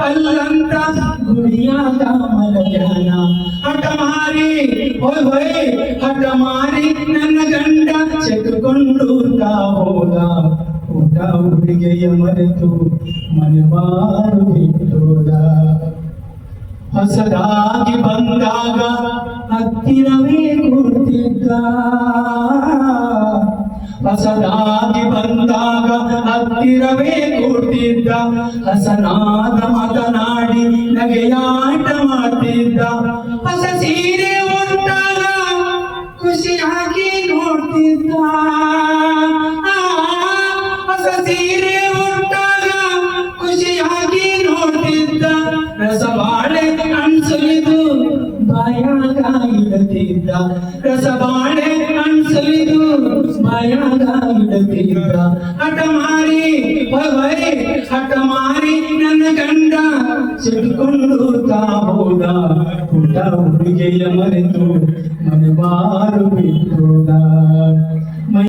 ಅಲ್ಲಂತ ಗುಡಿಯಾದ ಮಲಯಾನ ಹಠ ಮಾರಿ ಹೊಯ್ ಹಠ ಮಾರಿ ನನ್ನ ಗಂಡ ಚೆಕ್ಕೊಂಡು ಹೋದ ಊಟ ಹುಡುಗೆಯ ಮರೆತು ಮನೆಬಾರು ಬಿಟ್ಟೋದ ಹೊಸದಾಗಿ ಬಂದಾಗ ಹತ್ತಿರವೇ ಕೂರ್ತಿದ್ದ ಹೊಸದಾಗಿ ಬಂದಾಗ ಹತ್ತಿರವೇ ಕೂರ್ತಿದ್ದ ಹಸನಾದ ಮಾತನಾಡಿ ನಗೆಯಾಟ ಮಾಡ್ತಿದ್ದ ಹೊಸ ಸೀರೆ ಉಟ್ಟಾಗ ಖುಷಿಯಾಗಿ ನೋಡ್ತಿದ್ದ ಹೊಸ ಸೀರೆ ಉಟ್ಟಾಗ ಖುಷಿಯಾಗಿ ನೋಡ್ತಿದ್ದ ರಸಬಾಳೆ ಅನ್ಸುಲಿದು ಬಾಯಾಗ ಇಡತಿದ್ದ ರಸಬಾಳೆ ಅನ್ಸುಲಿದು ಬಾಯಾಗ ಇಡತಿದ್ದ ಹಠ ಮಾರಿ ಹಠ ಮಾರಿ ನನ್ನ ಗಂಡ ಸಿಡ್ಕೊಂಡು ಹೋದ ಪುಟ್ಟ ಹುಡುಗಿಯ ಮರೆತು ಮನೆಬಾರು ಬಿಟ್ಟೋದ